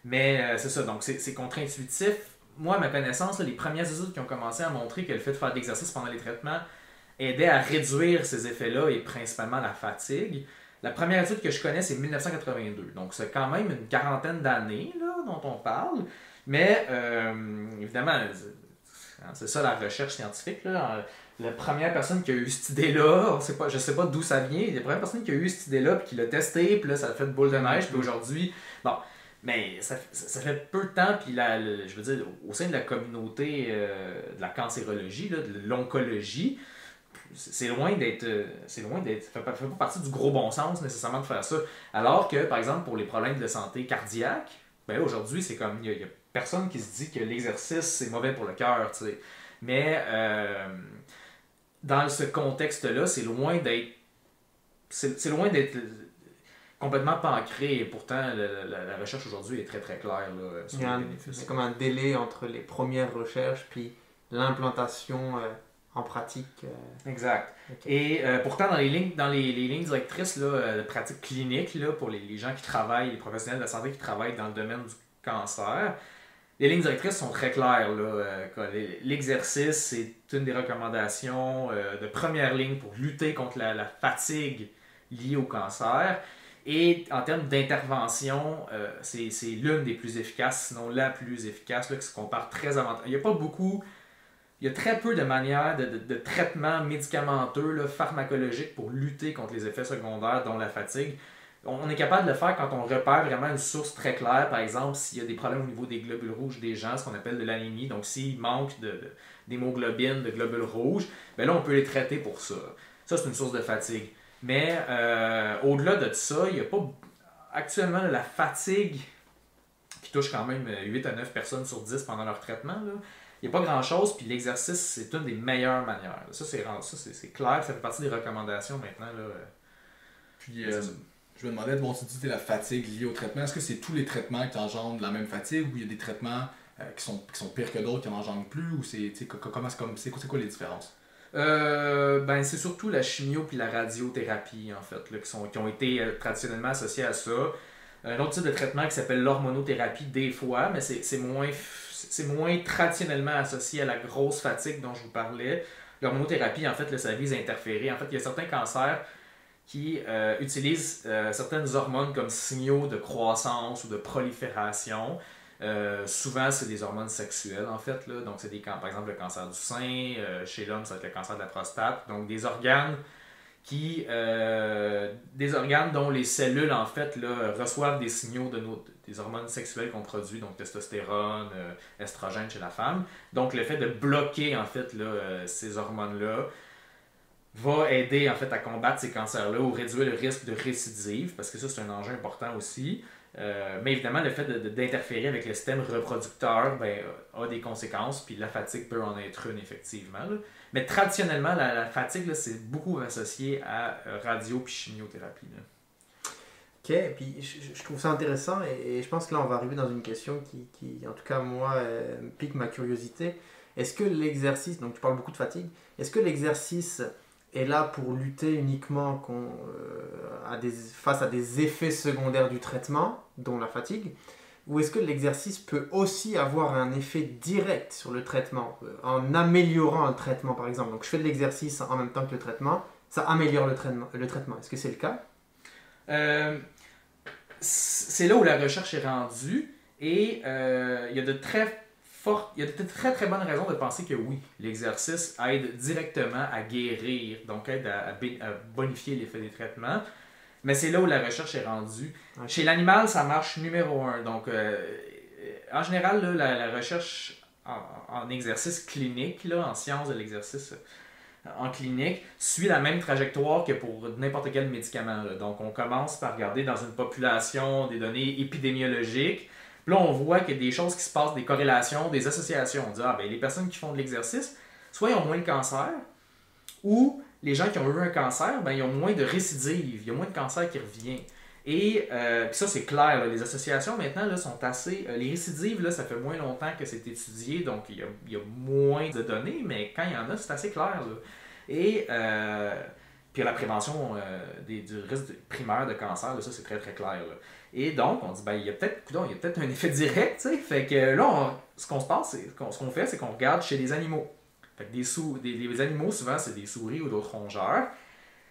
C: Mais c'est ça, donc c'est contre-intuitif. Moi, à ma connaissance, là, les premières études qui ont commencé à montrer que le fait de faire de l'exercice pendant les traitements aidait à réduire ces effets-là et principalement la fatigue. La première étude que je connais, c'est 1982. Donc, c'est quand même une quarantaine d'années là, dont on parle. Mais, évidemment, c'est ça la recherche scientifique. Là. La première personne qui a eu cette idée-là, je sais pas d'où ça vient, la première personne qui a eu cette idée-là, puis qui l'a testé, puis là, ça a fait de boule de neige, puis aujourd'hui, bon, mais ça fait peu de temps, puis je veux dire, au sein de la communauté de la cancérologie, là, de l'oncologie, c'est loin d'être, fait pas partie du gros bon sens nécessairement de faire ça. Alors que, par exemple, pour les problèmes de santé cardiaque, ben aujourd'hui, c'est comme, il y a personne qui se dit que l'exercice, c'est mauvais pour le cœur, tu sais. Mais, dans ce contexte-là, c'est loin d'être complètement pas ancré et pourtant la recherche aujourd'hui est très très claire là, sur les bénéfices.
A: C'est comme un délai entre les premières recherches puis l'implantation en pratique.
C: Exact.
A: Okay.
C: Et pourtant, dans les lignes directrices là, de pratique clinique, là, pour les gens qui travaillent, les professionnels de la santé qui travaillent dans le domaine du cancer, les lignes directrices sont très claires. L'exercice, c'est une des recommandations de première ligne pour lutter contre la fatigue liée au cancer. Et en termes d'intervention, c'est l'une des plus efficaces, sinon la plus efficace, là, qui se compare très avantageusement. Il y a très peu de manières de traitement médicamenteux, là, pharmacologique pour lutter contre les effets secondaires, dont la fatigue. On est capable de le faire quand on repère vraiment une source très claire. Par exemple, s'il y a des problèmes au niveau des globules rouges des gens, ce qu'on appelle de l'anémie. Donc, s'il manque d'hémoglobine, de globules rouges, ben là, on peut les traiter pour ça. Ça, c'est une source de fatigue. Mais au-delà de ça, il n'y a pas actuellement la fatigue qui touche quand même 8 à 9 personnes sur 10 pendant leur traitement. Là. Il n'y a pas grand-chose, puis l'exercice, c'est une des meilleures manières. Ça, c'est clair, ça fait partie des recommandations maintenant. Là.
B: Puis, je me demandais, tu dis la fatigue liée au traitement. Est-ce que c'est tous les traitements qui engendrent la même fatigue ou il y a des traitements qui sont pires que d'autres qui n'en engendrent plus? Ou c'est quoi les différences?
C: C'est surtout la chimio puis la radiothérapie, en fait, là, qui ont été traditionnellement associés à ça. Un autre type de traitement qui s'appelle l'hormonothérapie, des fois, mais c'est moins traditionnellement associé à la grosse fatigue dont je vous parlais. L'hormonothérapie, en fait, là, ça vise à interférer. En fait, il y a certains cancers qui utilisent certaines hormones comme signaux de croissance ou de prolifération. Souvent, c'est des hormones sexuelles, en fait. Là. Donc, c'est par exemple le cancer du sein. Chez l'homme, ça va être le cancer de la prostate. Donc, des organes dont les cellules, en fait, là, reçoivent des signaux des hormones sexuelles qu'on produit, donc testostérone, estrogène chez la femme. Donc, le fait de bloquer, en fait, là, ces hormones-là va aider, en fait, à combattre ces cancers-là ou réduire le risque de récidive, parce que ça, c'est un enjeu important aussi. Mais évidemment, le fait d'interférer avec le système reproducteur a des conséquences, puis la fatigue peut en être une, effectivement. Là. Mais traditionnellement, la fatigue, là, c'est beaucoup associé à radio puis chimiothérapie. Là.
A: Ok, puis je trouve ça intéressant et je pense que là, on va arriver dans une question qui en tout cas, moi, pique ma curiosité. Est-ce que l'exercice, donc tu parles beaucoup de fatigue, est-ce que l'exercice est là pour lutter uniquement face à des effets secondaires du traitement, dont la fatigue, ou est-ce que l'exercice peut aussi avoir un effet direct sur le traitement, en améliorant le traitement par exemple? Donc je fais de l'exercice en même temps que le traitement, ça améliore le traitement. Est-ce que c'est le cas?
C: C'est là où la recherche est rendue et il y a de très bonnes raisons de penser que oui, l'exercice aide directement à guérir, donc aide à bonifier l'effet des traitements. Mais c'est là où la recherche est rendue. Okay. Chez l'animal, ça marche numéro 1. Donc, en général, là, la recherche en exercice clinique, là, en sciences de l'exercice en clinique, suit la même trajectoire que pour n'importe quel médicament. Là. Donc, on commence par regarder dans une population des données épidémiologiques. Là, on voit qu'il y a des choses qui se passent, des corrélations, des associations. On dit, les personnes qui font de l'exercice, soit ils ont moins de cancer, ou les gens qui ont eu un cancer, ils ont moins de récidives, il y a moins de cancer qui revient. Et puis ça, c'est clair, là, les associations maintenant là, sont assez... les récidives, là, ça fait moins longtemps que c'est étudié, donc il y a moins de données, mais quand il y en a, c'est assez clair. Là. Et puis la prévention du risque primaire de cancer, là, ça c'est très très clair. Là. Et donc, on dit, il y a peut-être un effet direct, tu sais. Fait que là, ce qu'on fait, c'est qu'on regarde chez les animaux. Fait que des animaux, souvent, c'est des souris ou d'autres rongeurs,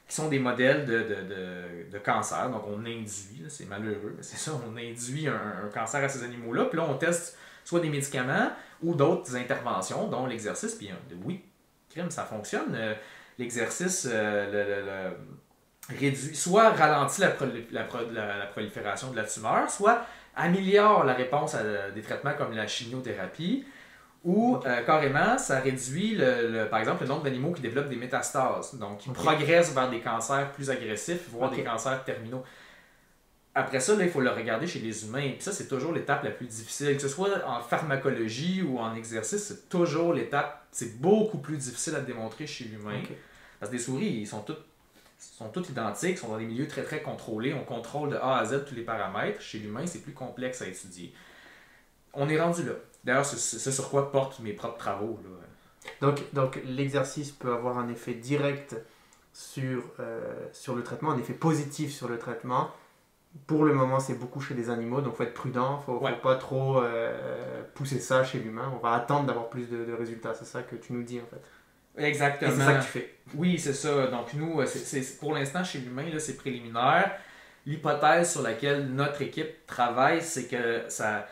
C: qui sont des modèles de cancer. Donc, on induit, là, c'est malheureux, mais c'est ça, on induit un cancer à ces animaux-là. Puis là, on teste soit des médicaments ou d'autres interventions, dont l'exercice. Puis oui, ça fonctionne. L'exercice réduit, soit ralentit la prolifération de la tumeur, soit améliore la réponse à des traitements comme la chimiothérapie, ou carrément, ça réduit, par exemple, le nombre d'animaux qui développent des métastases, donc qui progressent vers des cancers plus agressifs, voire des cancers terminaux. Après ça, là, il faut le regarder chez les humains, puis ça, c'est toujours l'étape la plus difficile, que ce soit en pharmacologie ou en exercice, c'est toujours l'étape, c'est beaucoup plus difficile à démontrer chez l'humain, parce que les souris, ils sont toutes sont toutes identiques, sont dans des milieux très très contrôlés, on contrôle de A à Z tous les paramètres. Chez l'humain, c'est plus complexe à étudier. On est rendu là. D'ailleurs, c'est sur quoi portent mes propres travaux, là.
A: Donc l'exercice peut avoir un effet direct sur le traitement, un effet positif sur le traitement. Pour le moment, c'est beaucoup chez les animaux, donc il faut être prudent, faut pas trop pousser ça chez l'humain. On va attendre d'avoir plus de résultats, c'est ça que tu nous dis en fait.
C: Exactement.
A: Et c'est ça que tu fais.
C: Oui, c'est ça. Donc nous, pour l'instant, chez l'humain, là, c'est préliminaire. L'hypothèse sur laquelle notre équipe travaille, c'est que ça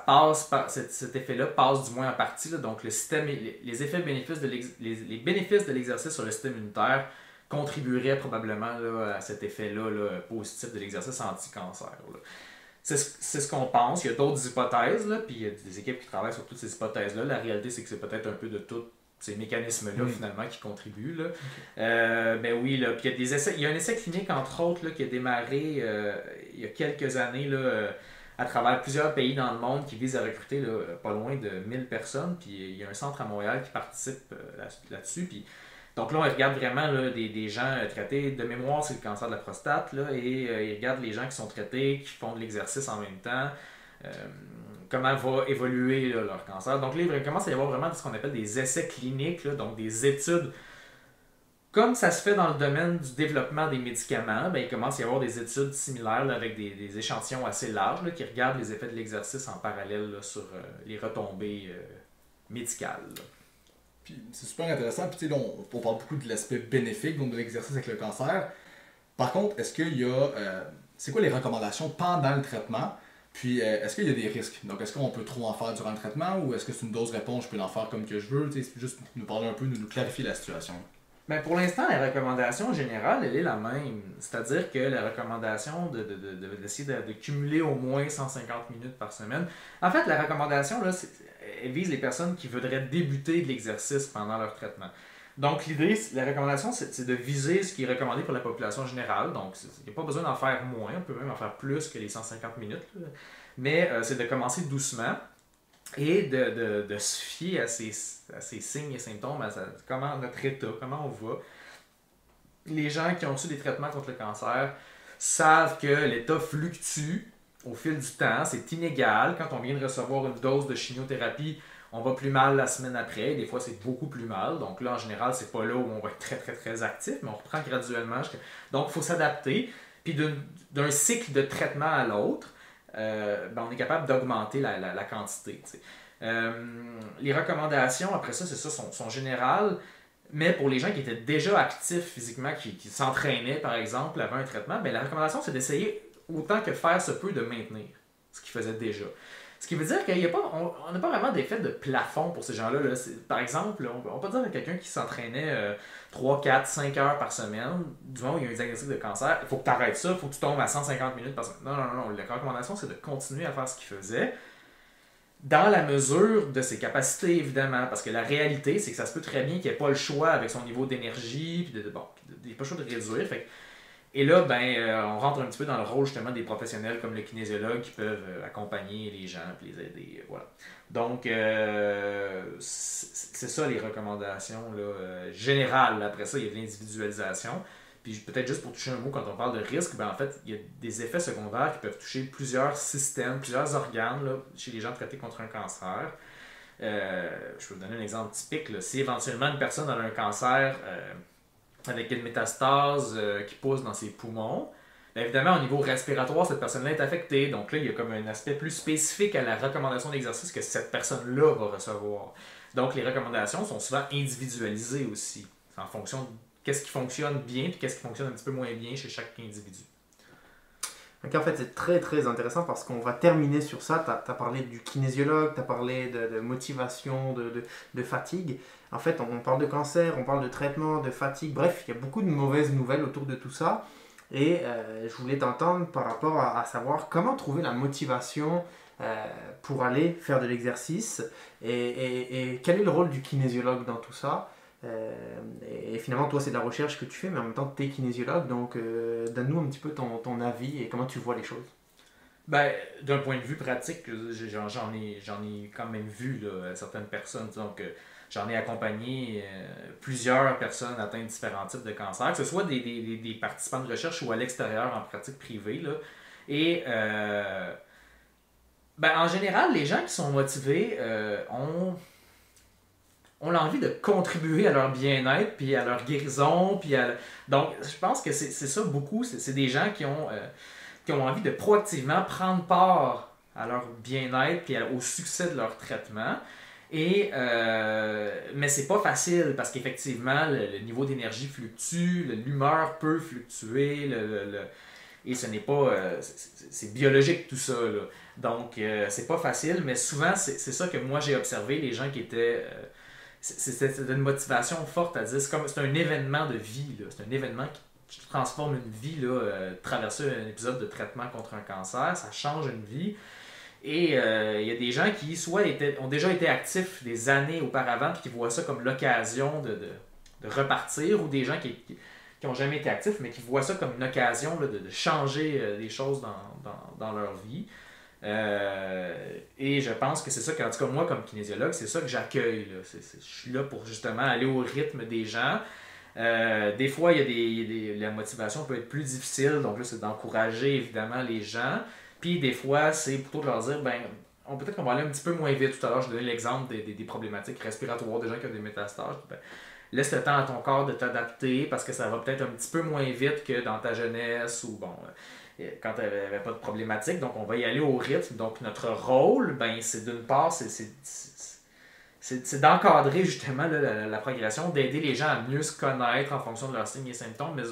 C: passe par cet effet-là passe du moins en partie. Là. Donc le système, les effets bénéfices les bénéfices de l'exercice sur le système immunitaire contribueraient probablement là, à cet effet-là là, positif de l'exercice anti-cancer. Là. C'est ce qu'on pense. Il y a d'autres hypothèses, là, puis il y a des équipes qui travaillent sur toutes ces hypothèses-là. La réalité, c'est que c'est peut-être un peu de tous ces mécanismes-là finalement qui contribuent. Là. Ben oui, là, puis il y a un essai clinique, entre autres, là, qui a démarré il y a quelques années là, à travers plusieurs pays dans le monde qui vise à recruter là, pas loin de 1000 personnes. Puis il y a un centre à Montréal qui participe là-dessus. Puis donc là, on regarde vraiment là, des gens traités de mémoire, c'est le cancer de la prostate, là, et ils regardent les gens qui sont traités, qui font de l'exercice en même temps, comment va évoluer là, leur cancer. Donc là, il commence à y avoir vraiment ce qu'on appelle des essais cliniques, là, donc des études. Comme ça se fait dans le domaine du développement des médicaments, ben, il commence à y avoir des études similaires là, avec des échantillons assez larges là, qui regardent les effets de l'exercice en parallèle là, sur les retombées médicales. Là.
B: Puis c'est super intéressant. Puis tu sais, on parle beaucoup de l'aspect bénéfique donc de l'exercice avec le cancer. Par contre, est-ce qu'il y a... c'est quoi les recommandations pendant le traitement? Puis est-ce qu'il y a des risques? Donc est-ce qu'on peut trop en faire durant le traitement ou est-ce que c'est une dose réponse, je peux en faire comme que je veux? Tu sais, juste nous parler un peu, nous clarifier la situation.
C: Ben pour l'instant, la recommandation générale, elle est la même. C'est-à-dire que la recommandation d'essayer de cumuler au moins 150 minutes par semaine. En fait, la recommandation, là, elle vise les personnes qui voudraient débuter de l'exercice pendant leur traitement. Donc, l'idée, la recommandation, c'est de viser ce qui est recommandé pour la population générale. Donc, il n'y a pas besoin d'en faire moins, on peut même en faire plus que les 150 minutes. Là. Mais c'est de commencer doucement et de se fier à ces signes et symptômes, comment notre état, comment on va. Les gens qui ont reçu des traitements contre le cancer savent que l'état fluctue au fil du temps, c'est inégal. Quand on vient de recevoir une dose de chimiothérapie, on va plus mal la semaine après. Des fois, c'est beaucoup plus mal. Donc là, en général, c'est pas là où on va être très, très, très actif, mais on reprend graduellement. Donc, il faut s'adapter. Puis d'un cycle de traitement à l'autre, ben, on est capable d'augmenter la quantité. Les recommandations, après ça, c'est ça, sont générales. Mais pour les gens qui étaient déjà actifs physiquement, qui s'entraînaient, par exemple, avant un traitement, ben, la recommandation, c'est d'essayer autant que faire se peut de maintenir ce qu'ils faisaient déjà. Ce qui veut dire qu'on n'a pas vraiment d'effet de plafond pour ces gens-là. Là. Par exemple, on peut dire à quelqu'un qui s'entraînait 3, 4, 5 heures par semaine, du moment où il y a un diagnostic de cancer, il faut que tu arrêtes ça, il faut que tu tombes à 150 minutes par semaine. Non. La recommandation, c'est de continuer à faire ce qu'il faisait dans la mesure de ses capacités, évidemment, parce que la réalité, c'est que ça se peut très bien qu'il n'y ait pas le choix avec son niveau d'énergie, puis il n'y a pas le choix de réduire. Et là, on rentre un petit peu dans le rôle justement des professionnels comme le kinésiologue qui peuvent accompagner les gens et les aider. Voilà. Donc, c'est ça les recommandations là, générales. Après ça, il y a de l'individualisation. Puis peut-être juste pour toucher un mot, quand on parle de risque, en fait, il y a des effets secondaires qui peuvent toucher plusieurs systèmes, plusieurs organes là, chez les gens traités contre un cancer. Je peux vous donner un exemple typique. Là. Si éventuellement une personne a un cancer avec une métastase qui pousse dans ses poumons, bien évidemment, au niveau respiratoire, cette personne-là est affectée. Donc là, il y a comme un aspect plus spécifique à la recommandation d'exercice que cette personne-là va recevoir. Donc les recommandations sont souvent individualisées aussi, en fonction de qu'est-ce qui fonctionne bien et qu'est-ce qui fonctionne un petit peu moins bien chez chaque individu.
A: Donc en fait, c'est très très intéressant parce qu'on va terminer sur ça. Tu as parlé du kinésiologue, tu as parlé de motivation, de fatigue. En fait, on parle de cancer, on parle de traitement, de fatigue. Bref, il y a beaucoup de mauvaises nouvelles autour de tout ça. Et je voulais t'entendre par rapport à savoir comment trouver la motivation pour aller faire de l'exercice et quel est le rôle du kinésiologue dans tout ça. Et finalement, toi, c'est de la recherche que tu fais, mais en même temps, tu es kinésiologue, donc donne-nous un petit peu ton avis et comment tu vois les choses.
C: Ben, d'un point de vue pratique, j'en ai quand même vu là, certaines personnes. Donc, j'en ai accompagné plusieurs personnes atteintes de différents types de cancers, que ce soit des participants de recherche ou à l'extérieur en pratique privée. Là. Et ben, en général, les gens qui sont motivés ont l'envie de contribuer à leur bien-être, puis à leur guérison. Donc, je pense que c'est ça beaucoup. C'est des gens qui ont envie de proactivement prendre part à leur bien-être puis au succès de leur traitement. Mais c'est pas facile parce qu'effectivement, le niveau d'énergie fluctue, l'humeur peut fluctuer, et ce n'est pas. C'est biologique tout ça. Là. Donc, c'est pas facile, mais souvent, c'est ça que moi j'ai observé, les gens qui étaient. C'était une motivation forte à dire. C'est un événement de vie. Là. C'est un événement qui transforme une vie. Là, traverser un épisode de traitement contre un cancer, ça change une vie. Et il y a des gens qui ont déjà été actifs des années auparavant et qui voient ça comme l'occasion de repartir, ou des gens qui n'ont jamais été actifs mais qui voient ça comme une occasion là, de changer des choses dans leur vie. Et je pense que c'est ça, en tout cas moi comme kinésiologue, c'est ça que j'accueille. Là. Je suis là pour justement aller au rythme des gens. Des fois, la motivation peut être plus difficile, donc là c'est d'encourager évidemment les gens. Puis des fois, c'est plutôt de leur dire, peut-être qu'on va aller un petit peu moins vite. Tout à l'heure, je donnais l'exemple des problématiques respiratoires, des gens qui ont des métastases. Laisse le temps à ton corps de t'adapter parce que ça va peut-être un petit peu moins vite que dans ta jeunesse ou quand tu n'avais pas de problématique. Donc, on va y aller au rythme. Donc, notre rôle, c'est d'une part, c'est d'encadrer justement là, la progression, d'aider les gens à mieux se connaître en fonction de leurs signes et symptômes, mais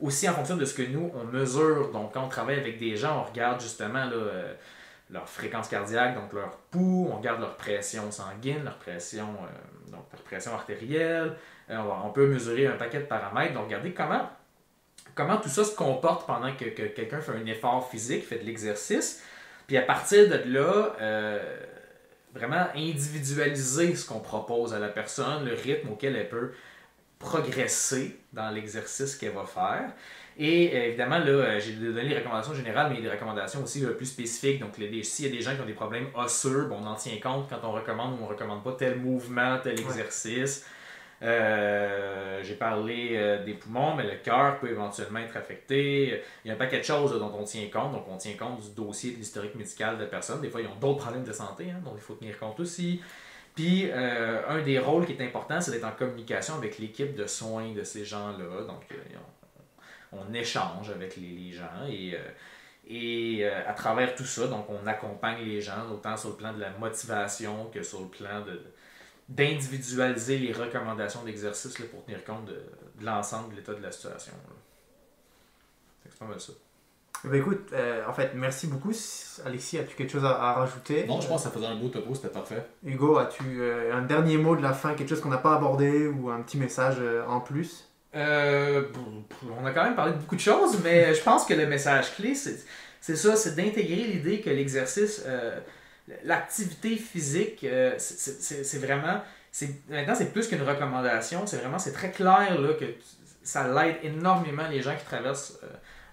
C: aussi en fonction de ce que nous, on mesure. Donc, quand on travaille avec des gens, on regarde justement là, leur fréquence cardiaque, donc leur pouls, on regarde leur pression sanguine, leur pression artérielle. On peut mesurer un paquet de paramètres. Donc, regardez comment tout ça se comporte pendant que quelqu'un fait un effort physique, fait de l'exercice. Puis à partir de là, vraiment individualiser ce qu'on propose à la personne, le rythme auquel elle peut progresser dans l'exercice qu'elle va faire. Et évidemment, là, j'ai donné les recommandations générales, mais il y a des recommandations aussi plus spécifiques. Donc, s'il y a des gens qui ont des problèmes osseux, on en tient compte quand on recommande ou on ne recommande pas tel mouvement, tel exercice. J'ai parlé des poumons, mais le cœur peut éventuellement être affecté. Il y a un paquet de choses là, dont on tient compte. Donc, on tient compte du dossier de l'historique médical de la personne. Des fois, ils ont d'autres problèmes de santé dont il faut tenir compte aussi. Puis, un des rôles qui est important, c'est d'être en communication avec l'équipe de soins de ces gens-là. Donc, on échange avec les gens et à travers tout ça, donc on accompagne les gens autant sur le plan de la motivation que sur le plan d'individualiser les recommandations d'exercice là, pour tenir compte de l'ensemble de l'état de la situation. Là. C'est pas mal ça.
A: Écoute, en fait, merci beaucoup. Alexis, as-tu quelque chose à rajouter?
B: Non, je pense que ça faisait un beau topo, c'était parfait.
A: Hugo, as-tu un dernier mot de la fin, quelque chose qu'on n'a pas abordé ou un petit message en plus?
C: On a quand même parlé de beaucoup de choses, mais je pense que le message clé, c'est ça, c'est d'intégrer l'idée que l'exercice, l'activité physique, c'est vraiment, maintenant c'est plus qu'une recommandation, c'est très clair là, que ça l'aide énormément les gens qui traversent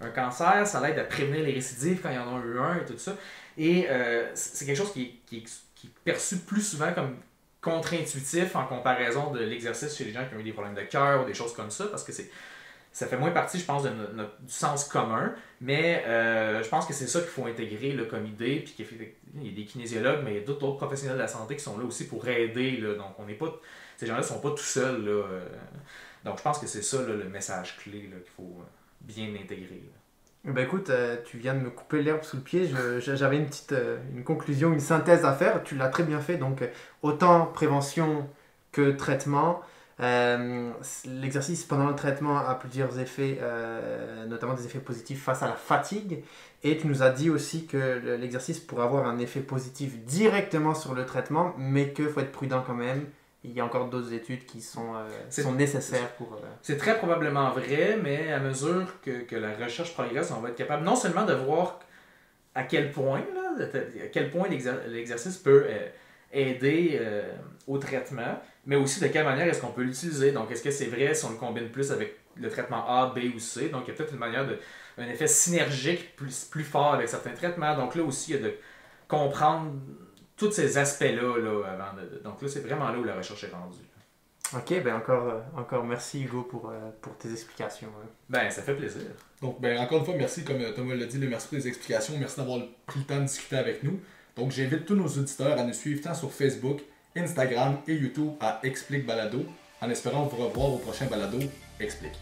C: un cancer, ça l'aide à prévenir les récidives quand ils en ont eu un et tout ça. Et c'est quelque chose qui est perçu plus souvent comme contre-intuitif en comparaison de l'exercice chez les gens qui ont eu des problèmes de cœur ou des choses comme ça, parce que ça fait moins partie, je pense, du sens commun, mais je pense que c'est ça qu'il faut intégrer là, comme idée, puis il y a des kinésiologues, mais il y a d'autres professionnels de la santé qui sont là aussi pour aider, là, donc ces gens-là ne sont pas tout seuls, là, donc je pense que c'est ça là, le message clé là, qu'il faut bien intégrer. Là.
A: Ben écoute, tu viens de me couper l'herbe sous le pied, j'avais une conclusion, une synthèse à faire, tu l'as très bien fait, donc autant prévention que traitement. L'exercice pendant le traitement a plusieurs effets, notamment des effets positifs face à la fatigue, et tu nous as dit aussi que l'exercice pourrait avoir un effet positif directement sur le traitement, mais qu'il faut être prudent quand même. Il y a encore d'autres études qui sont nécessaires pour...
C: C'est très probablement vrai, mais à mesure que la recherche progresse, on va être capable non seulement de voir à quel point l'exercice peut aider au traitement, mais aussi de quelle manière est-ce qu'on peut l'utiliser. Donc, est-ce que c'est vrai si on le combine plus avec le traitement A, B ou C. Donc, il y a peut-être un effet synergique plus fort avec certains traitements. Donc là aussi, il y a de comprendre tous ces aspects-là avant donc là, c'est vraiment là où la recherche est rendue.
A: Ok, ben encore merci Hugo pour tes explications.
C: Ben, ça fait plaisir.
B: Donc, encore une fois, merci, comme Thomas l'a dit, merci pour les explications. Merci d'avoir pris le temps de discuter avec nous. Donc, j'invite tous nos auditeurs à nous suivre tant sur Facebook, Instagram et YouTube à Explique Balado, en espérant vous revoir au prochain Balado Explique.